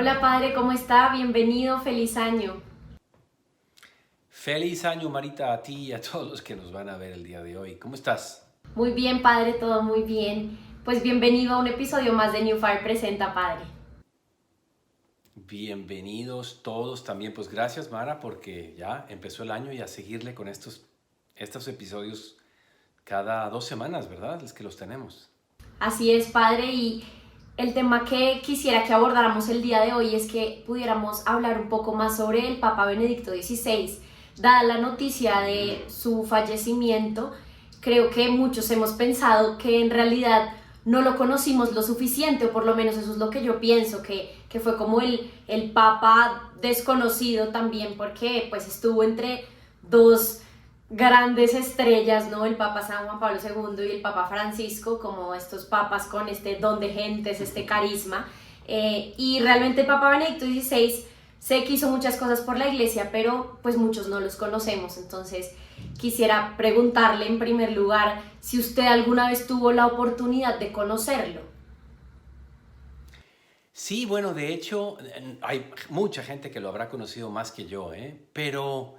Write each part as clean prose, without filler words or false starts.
Hola padre, ¿cómo está? Bienvenido, feliz año. Feliz año, Marita, a ti y a todos los que nos van a ver el día de hoy. ¿Cómo estás? Muy bien, padre, todo muy bien. Pues bienvenido a un episodio más de New Fire Presenta, padre. Bienvenidos todos también. Pues gracias, Mara, porque ya empezó el año y a seguirle con estos episodios cada 2 semanas, ¿verdad? Es que los tenemos. Así es, padre, y el tema que quisiera que abordáramos el día de hoy es que pudiéramos hablar un poco más sobre el Papa Benedicto XVI. Dada la noticia de su fallecimiento, creo que muchos hemos pensado que en realidad no lo conocimos lo suficiente, o por lo menos eso es lo que yo pienso, que fue como el Papa desconocido también, porque pues estuvo entre dos grandes estrellas, ¿no? El Papa San Juan Pablo II y el Papa Francisco, como estos papas con este don de gentes, este carisma. Y realmente el Papa Benedicto XVI sé que hizo muchas cosas por la iglesia, pero pues muchos no los conocemos. Entonces quisiera preguntarle en primer lugar si usted alguna vez tuvo la oportunidad de conocerlo. Sí, bueno, de hecho, hay mucha gente que lo habrá conocido más que yo, ¿eh? Pero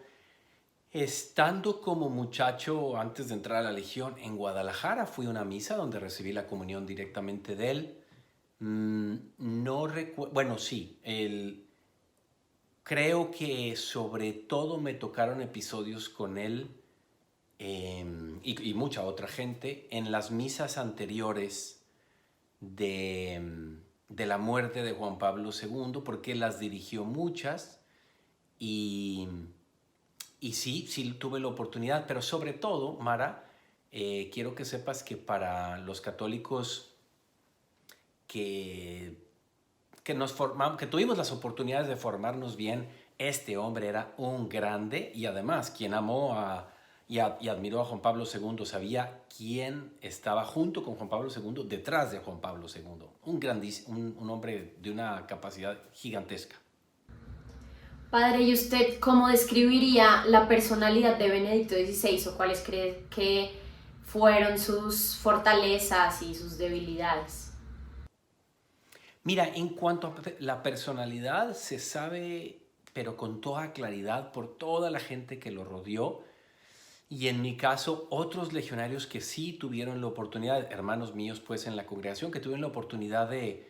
estando como muchacho antes de entrar a la Legión en Guadalajara, fui a una misa donde recibí la comunión directamente de él. No recuerdo, bueno, sí, creo que sobre todo me tocaron episodios con él y mucha otra gente en las misas anteriores de la muerte de Juan Pablo II, porque él las dirigió muchas y, y sí, sí tuve la oportunidad, pero sobre todo, Mara, quiero que sepas que para los católicos que que tuvimos las oportunidades de formarnos bien, este hombre era un grande y además quien y admiró a Juan Pablo II sabía quién estaba junto con Juan Pablo II detrás de Juan Pablo II. Un hombre de una capacidad gigantesca. Padre, ¿y usted cómo describiría la personalidad de Benedicto XVI o cuáles cree que fueron sus fortalezas y sus debilidades? Mira, en cuanto a la personalidad, se sabe, pero con toda claridad, por toda la gente que lo rodeó. Y en mi caso, otros legionarios que sí tuvieron la oportunidad, hermanos míos pues en la congregación, que tuvieron la oportunidad de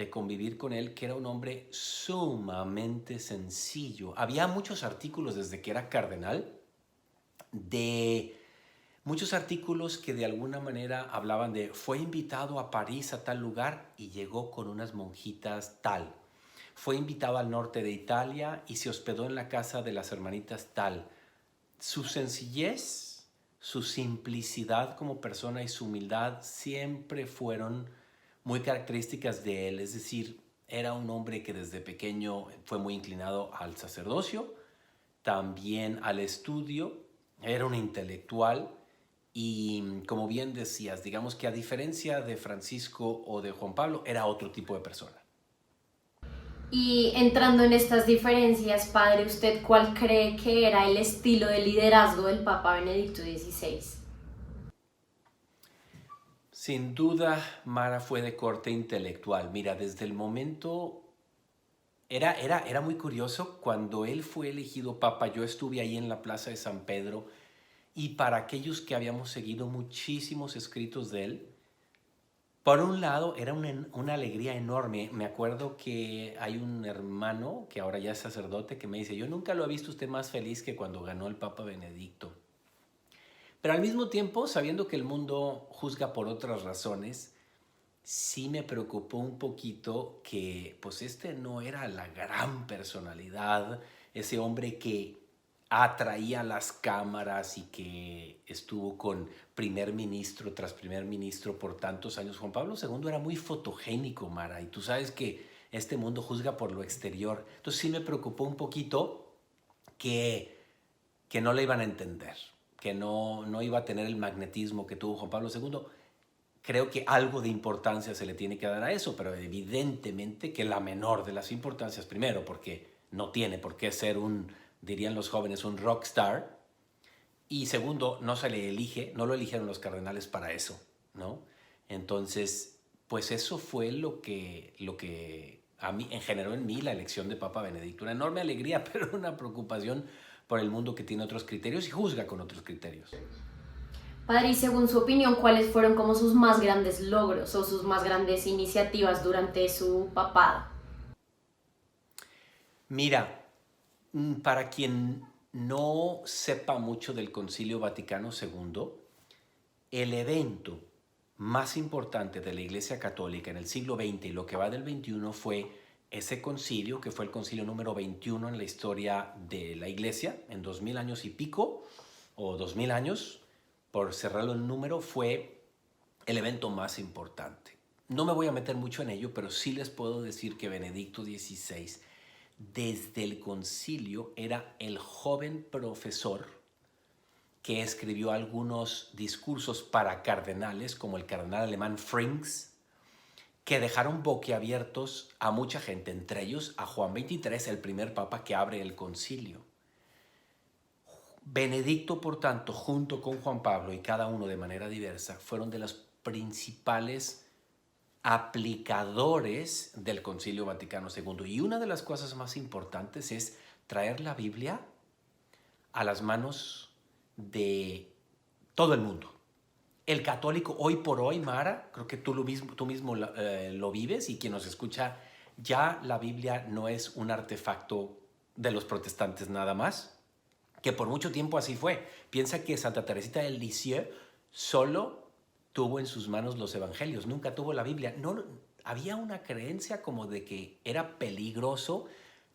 convivir con él, que era un hombre sumamente sencillo. Había muchos artículos desde que era cardenal, de muchos artículos que de alguna manera hablaban de fue invitado a París a tal lugar y llegó con unas monjitas tal. Fue invitado al norte de Italia y se hospedó en la casa de las hermanitas tal. Su sencillez, su simplicidad como persona y su humildad siempre fueron muy características de él. Es decir, era un hombre que desde pequeño fue muy inclinado al sacerdocio, también al estudio, era un intelectual y como bien decías, digamos que a diferencia de Francisco o de Juan Pablo, era otro tipo de persona. Y entrando en estas diferencias, padre, ¿usted cuál cree que era el estilo de liderazgo del Papa Benedicto XVI? Sin duda, Mara fue de corte intelectual. Mira, desde el momento era muy curioso. Cuando él fue elegido papa, yo estuve ahí en la Plaza de San Pedro y para aquellos que habíamos seguido muchísimos escritos de él, por un lado era una alegría enorme. Me acuerdo que hay un hermano que ahora ya es sacerdote que me dice, yo nunca lo he visto usted más feliz que cuando ganó el Papa Benedicto. Pero al mismo tiempo, sabiendo que el mundo juzga por otras razones, sí me preocupó un poquito que pues este no era la gran personalidad, ese hombre que atraía las cámaras y que estuvo con primer ministro tras primer ministro por tantos años. Juan Pablo II era muy fotogénico, Mara, y tú sabes que este mundo juzga por lo exterior. Entonces sí me preocupó un poquito que, que no le iban a entender, que no iba a tener el magnetismo que tuvo Juan Pablo II. Creo que algo de importancia se le tiene que dar a eso, pero evidentemente que la menor de las importancias, primero, porque no tiene por qué ser dirían los jóvenes, un rockstar, y segundo, no se le elige, no lo eligieron los cardenales para eso, ¿no? Entonces, pues eso fue lo que a mí, generó en mí la elección de Papa Benedicto. Una enorme alegría, pero una preocupación por el mundo que tiene otros criterios y juzga con otros criterios. Padre, y según su opinión, ¿cuáles fueron como sus más grandes logros o sus más grandes iniciativas durante su papado? Mira, para quien no sepa mucho del Concilio Vaticano II, el evento más importante de la Iglesia Católica en el siglo XX y lo que va del XXI fue ese concilio, que fue el concilio número 21 en la historia de la Iglesia, en 2000 años y pico, o 2000 años, por cerrarlo en número, fue el evento más importante. No me voy a meter mucho en ello, pero sí les puedo decir que Benedicto XVI, desde el concilio, era el joven profesor que escribió algunos discursos para cardenales, como el cardenal alemán Frings, que dejaron boquiabiertos a mucha gente, entre ellos a Juan XXIII, el primer papa que abre el concilio. Benedicto, por tanto, junto con Juan Pablo y cada uno de manera diversa, fueron de los principales aplicadores del Concilio Vaticano II. Y una de las cosas más importantes es traer la Biblia a las manos de todo el mundo. El católico hoy por hoy, Mara, creo que tú mismo lo vives, y quien nos escucha, ya la Biblia no es un artefacto de los protestantes nada más, que por mucho tiempo así fue. Piensa que Santa Teresita del Lisieux solo tuvo en sus manos los evangelios, nunca tuvo la Biblia. No, había una creencia como de que era peligroso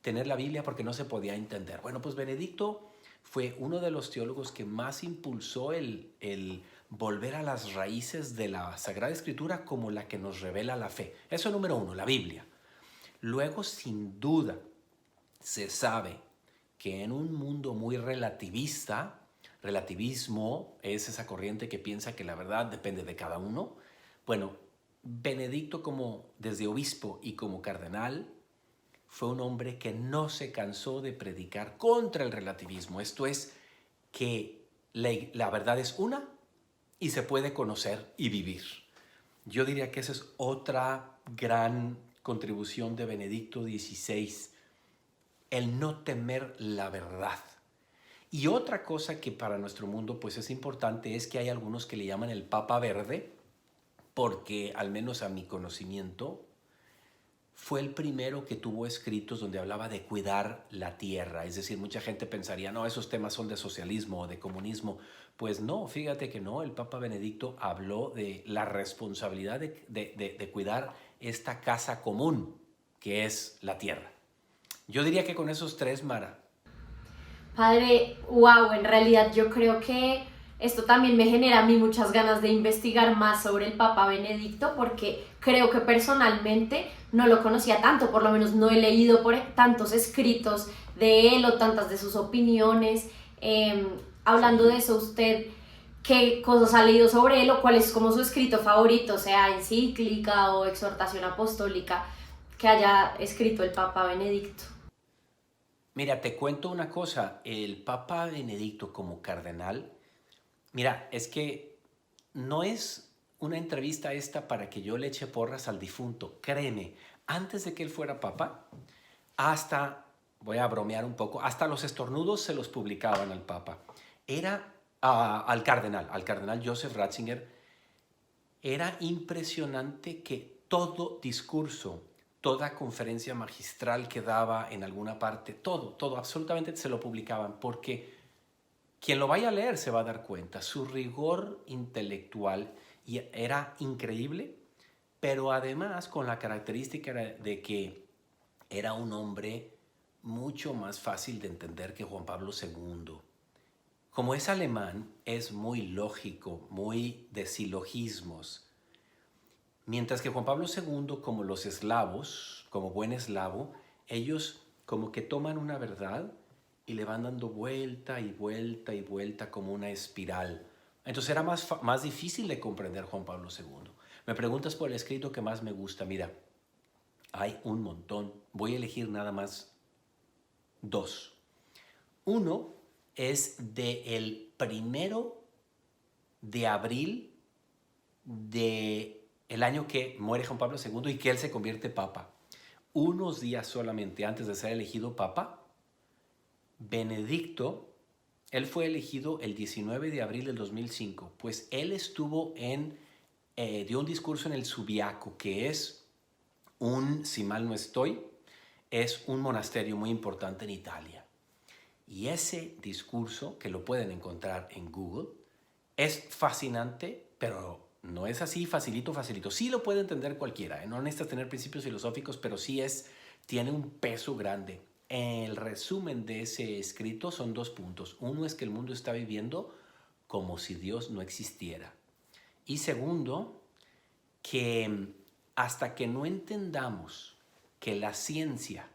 tener la Biblia porque no se podía entender. Bueno, pues Benedicto fue uno de los teólogos que más impulsó el volver a las raíces de la Sagrada Escritura como la que nos revela la fe. Eso número uno, la Biblia. Luego, sin duda, se sabe que en un mundo muy relativista, relativismo es esa corriente que piensa que la verdad depende de cada uno. Bueno, Benedicto, como desde obispo y como cardenal, fue un hombre que no se cansó de predicar contra el relativismo. Esto es, que la verdad es una y se puede conocer y vivir. Yo diría que esa es otra gran contribución de Benedicto XVI, el no temer la verdad. Y otra cosa que para nuestro mundo pues es importante es que hay algunos que le llaman el Papa Verde, porque al menos a mi conocimiento fue el primero que tuvo escritos donde hablaba de cuidar la tierra. Es decir, mucha gente pensaría, no, esos temas son de socialismo o de comunismo. Pues no, fíjate que no, el Papa Benedicto habló de la responsabilidad de cuidar esta casa común, que es la tierra. Yo diría que con esos tres, Mara. Padre, wow, en realidad yo creo que esto también me genera a mí muchas ganas de investigar más sobre el Papa Benedicto, porque creo que personalmente no lo conocía tanto, por lo menos no he leído por tantos escritos de él o tantas de sus opiniones. Hablando de eso, usted, ¿qué cosas ha leído sobre él o cuál es como su escrito favorito, sea encíclica o exhortación apostólica, que haya escrito el Papa Benedicto? Mira, te cuento una cosa, el Papa Benedicto como cardenal, mira, es que no es una entrevista esta para que yo le eche porras al difunto, créeme, antes de que él fuera papa, hasta, voy a bromear un poco, hasta los estornudos se los publicaban al papa. Era al cardenal Joseph Ratzinger. Era impresionante que todo discurso, toda conferencia magistral que daba en alguna parte, todo, absolutamente se lo publicaban, porque quien lo vaya a leer se va a dar cuenta. Su rigor intelectual era increíble, pero además con la característica de que era un hombre mucho más fácil de entender que Juan Pablo II. Como es alemán, es muy lógico, muy de silogismos. Mientras que Juan Pablo II, como los eslavos, como buen eslavo, ellos como que toman una verdad y le van dando vuelta y vuelta y vuelta como una espiral. Entonces era más difícil de comprender Juan Pablo II. Me preguntas por el escrito que más me gusta. Mira, hay un montón. Voy a elegir nada más dos. Uno es del 1 de abril del año que muere Juan Pablo II y que él se convierte papa. unos días solamente antes de ser elegido papa, Benedicto, él fue elegido el 19 de abril del 2005, pues él estuvo dio un discurso en el Subiaco, que es si mal no estoy, es un monasterio muy importante en Italia. Y ese discurso, que lo pueden encontrar en Google, es fascinante, pero no es así facilito, facilito. Sí lo puede entender cualquiera, ¿eh? No necesitas tener principios filosóficos, pero sí tiene un peso grande. El resumen de ese escrito son 2 puntos. Uno es que el mundo está viviendo como si Dios no existiera. Y segundo, que hasta que no entendamos que la ciencia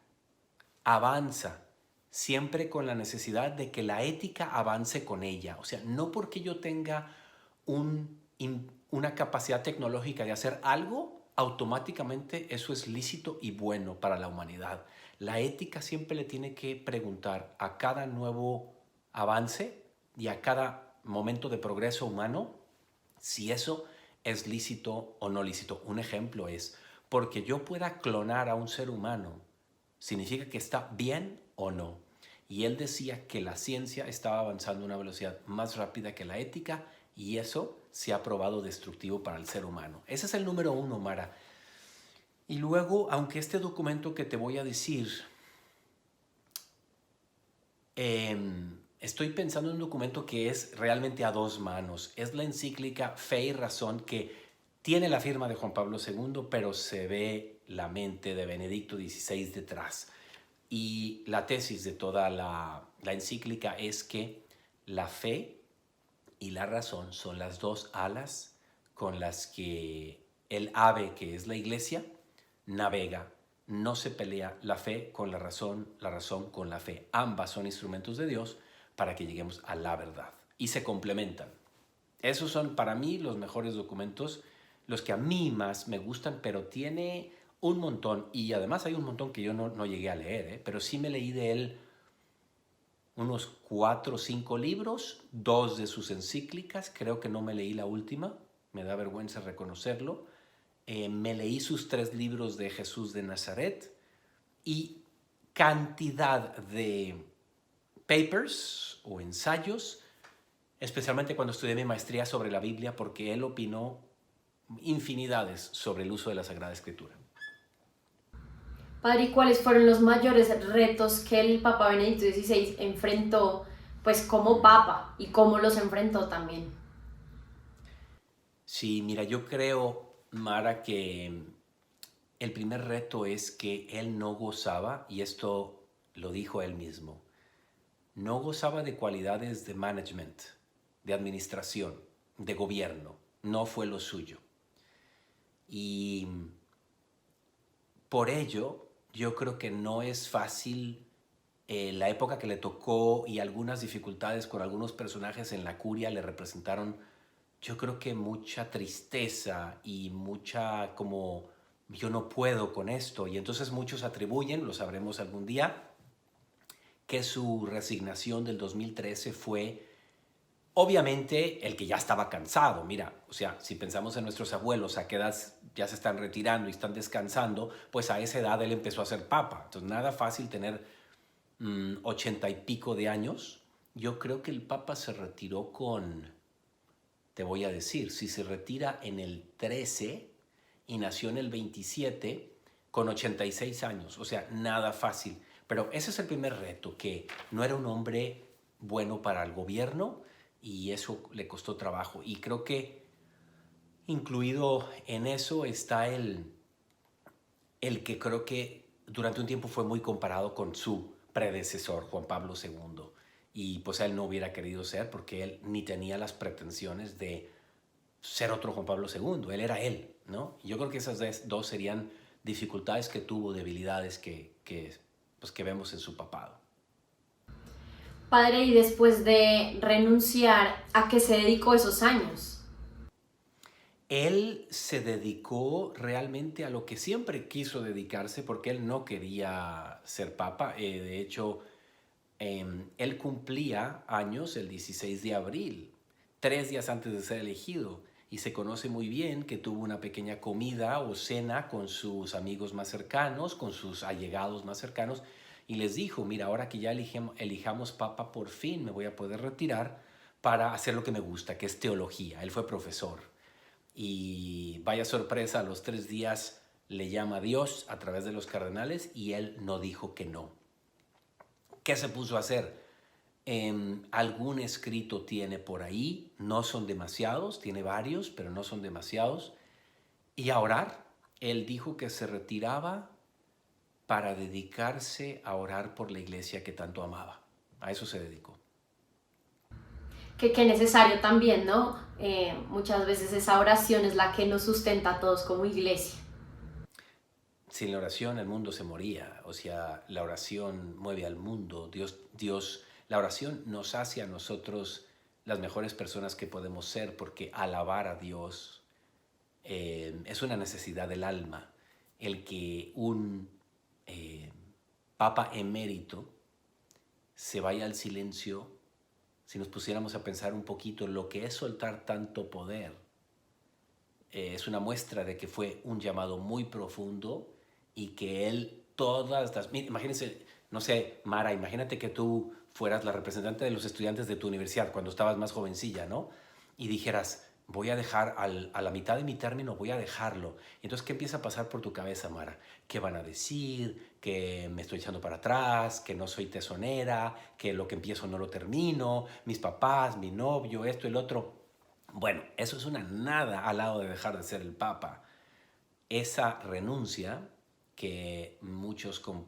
avanza siempre con la necesidad de que la ética avance con ella. O sea, no porque yo tenga una capacidad tecnológica de hacer algo, automáticamente eso es lícito y bueno para la humanidad. La ética siempre le tiene que preguntar a cada nuevo avance y a cada momento de progreso humano si eso es lícito o no lícito. Un ejemplo es, porque yo pueda clonar a un ser humano, ¿significa que está bien o no? Y él decía que la ciencia estaba avanzando a una velocidad más rápida que la ética y eso se ha probado destructivo para el ser humano. Ese es el número 1, Mara. Y luego, aunque este documento que te voy a decir, estoy pensando en un documento que es realmente a 2 manos. Es la encíclica Fe y Razón, que tiene la firma de Juan Pablo II, pero se ve la mente de Benedicto XVI detrás. Y la tesis de toda la encíclica es que la fe y la razón son las 2 alas con las que el ave, que es la iglesia, navega. No se pelea la fe con la razón con la fe. Ambas son instrumentos de Dios para que lleguemos a la verdad y se complementan. Esos son para mí los mejores documentos, los que a mí más me gustan, pero tiene un montón, y además hay un montón que yo no llegué a leer, pero sí me leí de él unos 4 o 5 libros, 2 de sus encíclicas, creo que no me leí la última, me da vergüenza reconocerlo. Me leí sus 3 libros de Jesús de Nazaret y cantidad de papers o ensayos, especialmente cuando estudié mi maestría sobre la Biblia, porque él opinó infinidades sobre el uso de la Sagrada Escritura. Padre, ¿y cuáles fueron los mayores retos que el Papa Benedicto XVI enfrentó, pues como Papa, y cómo los enfrentó también? Sí, mira, yo creo, Mara, que el primer reto es que él no gozaba, y esto lo dijo él mismo, no gozaba de cualidades de management, de administración, de gobierno. No fue lo suyo. Y por ello, yo creo que no es fácil la época que le tocó, y algunas dificultades con algunos personajes en la curia le representaron, yo creo que mucha tristeza y mucha como yo no puedo con esto. Y entonces muchos atribuyen, lo sabremos algún día, que su resignación del 2013 fue obviamente el que ya estaba cansado. Mira, o sea, si pensamos en nuestros abuelos, a qué edad ya se están retirando y están descansando, pues a esa edad él empezó a ser papa. Entonces nada fácil tener 80 y pico de años. Yo creo que el papa se retiró te voy a decir, si se retira en el 13 y nació en el 27, con 86 años. O sea, nada fácil. Pero ese es el primer reto, que no era un hombre bueno para el gobierno y eso le costó trabajo. Y creo que incluido en eso está el que creo que durante un tiempo fue muy comparado con su predecesor, Juan Pablo II. Y pues él no hubiera querido ser, porque él ni tenía las pretensiones de ser otro Juan Pablo II. Él era él, ¿no? Y yo creo que esas 2 serían dificultades que tuvo, debilidades que vemos en su papado. Padre, y después de renunciar, ¿a qué se dedicó esos años? Él se dedicó realmente a lo que siempre quiso dedicarse, porque él no quería ser papa. De hecho, él cumplía años el 16 de abril, 3 días antes de ser elegido. y se conoce muy bien que tuvo una pequeña comida o cena con sus amigos más cercanos, con sus allegados más cercanos, y les dijo, mira, ahora que ya elijamos papa, por fin me voy a poder retirar para hacer lo que me gusta, que es teología. Él fue profesor. Y vaya sorpresa, a los 3 días le llama a Dios a través de los cardenales y él no dijo que no. ¿Qué se puso a hacer? Algún escrito tiene por ahí, no son demasiados, tiene varios, pero no son demasiados. Y a orar. Él dijo que se retiraba para dedicarse a orar por la iglesia que tanto amaba. A eso se dedicó. Que necesario también, ¿no? Muchas veces esa oración es la que nos sustenta a todos como iglesia. Sin la oración el mundo se moría, o sea, la oración mueve al mundo. La oración nos hace a nosotros las mejores personas que podemos ser, porque alabar a Dios es una necesidad del alma. El que un papa emérito se vaya al silencio, si nos pusiéramos a pensar un poquito lo que es soltar tanto poder, es una muestra de que fue un llamado muy profundo y que él imagínense, no sé, Mara, imagínate que tú fueras la representante de los estudiantes de tu universidad cuando estabas más jovencilla, ¿no? Y dijeras, voy a dejar a la mitad de mi término, voy a dejarlo. Entonces, ¿qué empieza a pasar por tu cabeza, Mara? ¿Qué van a decir? Que me estoy echando para atrás, que no soy tesonera, que lo que empiezo no lo termino, mis papás, mi novio, esto, el otro. Bueno, eso es una nada al lado de dejar de ser el Papa. Esa renuncia, que muchos con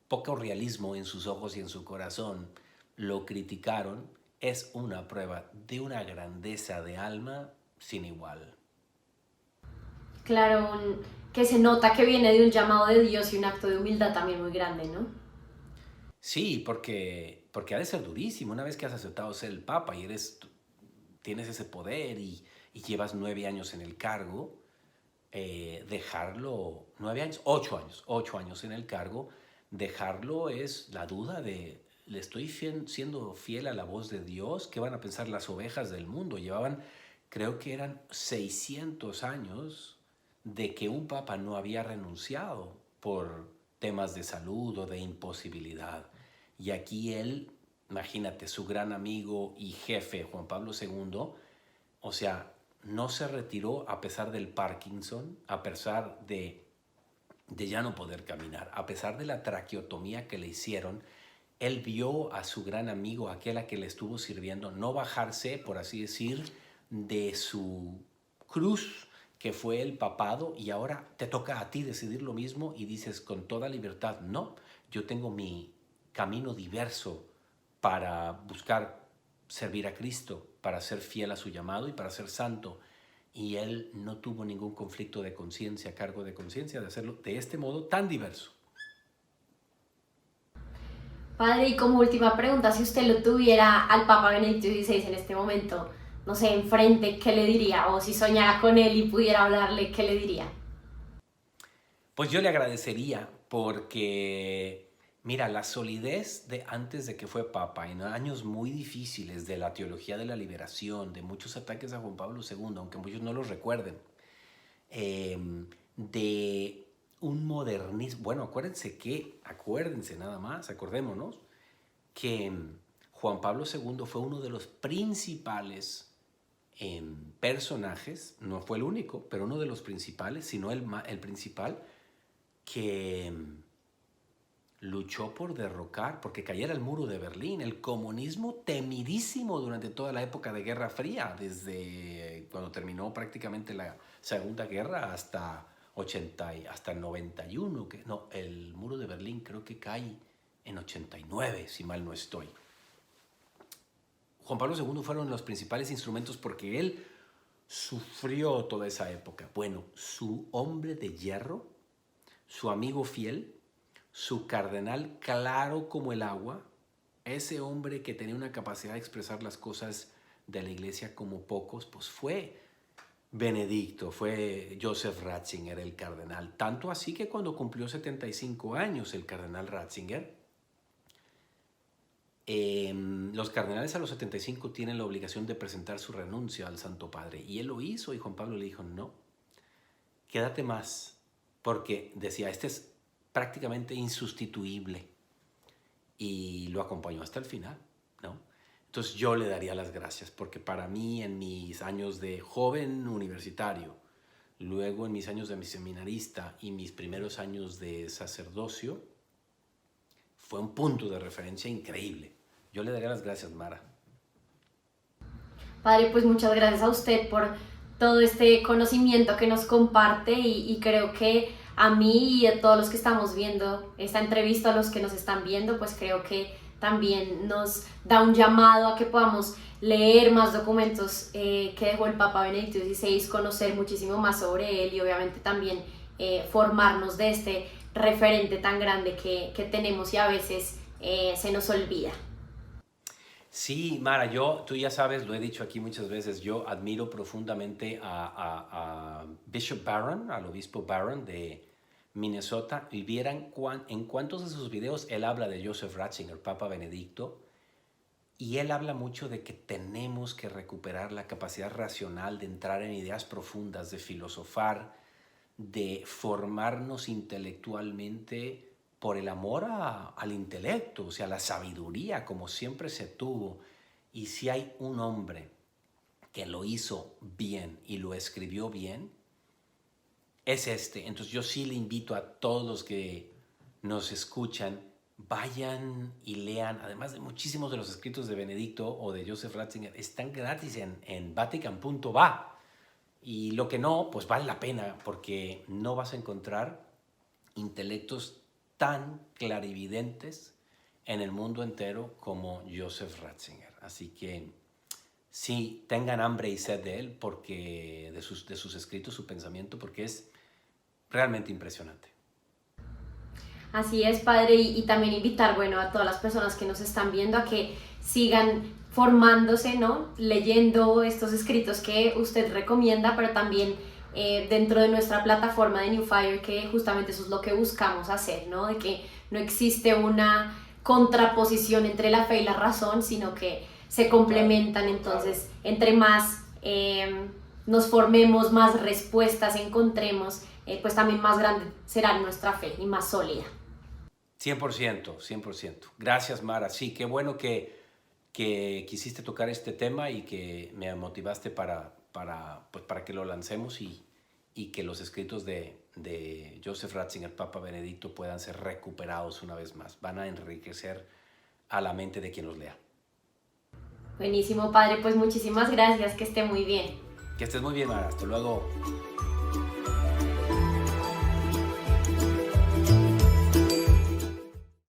poco realismo en sus ojos y en su corazón lo criticaron, es una prueba de una grandeza de alma sin igual. Claro, que se nota que viene de un llamado de Dios y un acto de humildad también muy grande, ¿no? Sí, porque ha de ser durísimo una vez que has aceptado ser el Papa y tienes ese poder y llevas 9 años en el cargo, dejarlo, 9 años, 8 años en el cargo, dejarlo es la duda de, ¿le estoy siendo fiel a la voz de Dios? ¿Qué van a pensar las ovejas del mundo? Llevaban, creo que eran 600 años de que un papa no había renunciado por temas de salud o de imposibilidad. Y aquí él, imagínate, su gran amigo y jefe, Juan Pablo II, o sea, no se retiró a pesar del Parkinson, a pesar de ya no poder caminar, a pesar de la traqueotomía que le hicieron. Él vio a su gran amigo, aquel a que le estuvo sirviendo, no bajarse, por así decir, de su cruz, que fue el papado, y ahora te toca a ti decidir lo mismo y dices con toda libertad, no, yo tengo mi camino diverso para buscar servir a Cristo, para ser fiel a su llamado y para ser santo. Y él no tuvo ningún conflicto de conciencia, cargo de conciencia, de hacerlo de este modo tan diverso. Padre, y como última pregunta, si usted lo tuviera al Papa Benedicto XVI en este momento, no sé, enfrente, ¿qué le diría? O si soñara con él y pudiera hablarle, ¿qué le diría? Pues yo le agradecería porque, mira, la solidez de antes de que fue papa, en años muy difíciles de la teología de la liberación, de muchos ataques a Juan Pablo II, aunque muchos no los recuerden, de un modernismo. Bueno, acuérdense nada más, acordémonos, que Juan Pablo II fue uno de los principales personajes, no fue el único, pero uno de los principales, sino el principal, que luchó por derrocar, porque cayera el muro de Berlín, el comunismo temidísimo durante toda la época de Guerra Fría, desde cuando terminó prácticamente la Segunda Guerra hasta hasta 91, el muro de Berlín creo que cae en 89, si mal no estoy. Juan Pablo II fueron los principales instrumentos porque él sufrió toda esa época. Bueno, su hombre de hierro, su amigo fiel, su cardenal claro como el agua, ese hombre que tenía una capacidad de expresar las cosas de la iglesia como pocos, pues fue Benedicto, fue Joseph Ratzinger el cardenal. Tanto así que cuando cumplió 75 años el cardenal Ratzinger, Los cardenales a los 75 tienen la obligación de presentar su renuncia al Santo Padre. Y él lo hizo y Juan Pablo le dijo, no, quédate más, porque decía, este es prácticamente insustituible. Y lo acompañó hasta el final, ¿no? Entonces yo le daría las gracias, porque para mí en mis años de joven universitario, luego en mis años de seminarista y mis primeros años de sacerdocio, fue un punto de referencia increíble. Yo le daría las gracias, Mara. Padre, pues muchas gracias a usted por todo este conocimiento que nos comparte y creo que a mí y a todos los que estamos viendo esta entrevista, a los que nos están viendo, pues creo que también nos da un llamado a que podamos leer más documentos que dejó el Papa Benedicto XVI, conocer muchísimo más sobre él y obviamente también formarnos de este referente tan grande que tenemos y a veces se nos olvida. Sí, Mara, tú ya sabes, lo he dicho aquí muchas veces, yo admiro profundamente a Bishop Barron, al obispo Barron de Minnesota, y vieran en cuántos de sus videos él habla de Joseph Ratzinger, Papa Benedicto, y él habla mucho de que tenemos que recuperar la capacidad racional de entrar en ideas profundas, de filosofar, de formarnos intelectualmente por el amor al intelecto, o sea, la sabiduría, como siempre se tuvo. Y si hay un hombre que lo hizo bien y lo escribió bien, es este. Entonces yo sí le invito a todos los que nos escuchan, vayan y lean, además de muchísimos de los escritos de Benedicto o de Joseph Ratzinger, están gratis en vatican.va. Y lo que no, pues vale la pena, porque no vas a encontrar intelectos tan clarividentes en el mundo entero como Joseph Ratzinger. Así que sí, tengan hambre y sed de él, porque de sus escritos, su pensamiento, porque es realmente impresionante. Así es, padre, y también invitar, bueno, a todas las personas que nos están viendo a que sigan formándose, ¿no? Leyendo estos escritos que usted recomienda, pero también dentro de nuestra plataforma de New Fire, que justamente eso es lo que buscamos hacer, ¿no? De que no existe una contraposición entre la fe y la razón, sino que se complementan, entonces, entre más nos formemos, más respuestas encontremos, pues también más grande será nuestra fe y más sólida. 100%, 100%. Gracias, Mara. Sí, qué bueno que quisiste tocar este tema y que me motivaste para que lo lancemos y que los escritos de Joseph Ratzinger, Papa Benedicto, puedan ser recuperados una vez más. Van a enriquecer a la mente de quien los lea. Buenísimo, padre. Pues muchísimas gracias. Que esté muy bien. Que estés muy bien, Mara. Hasta luego.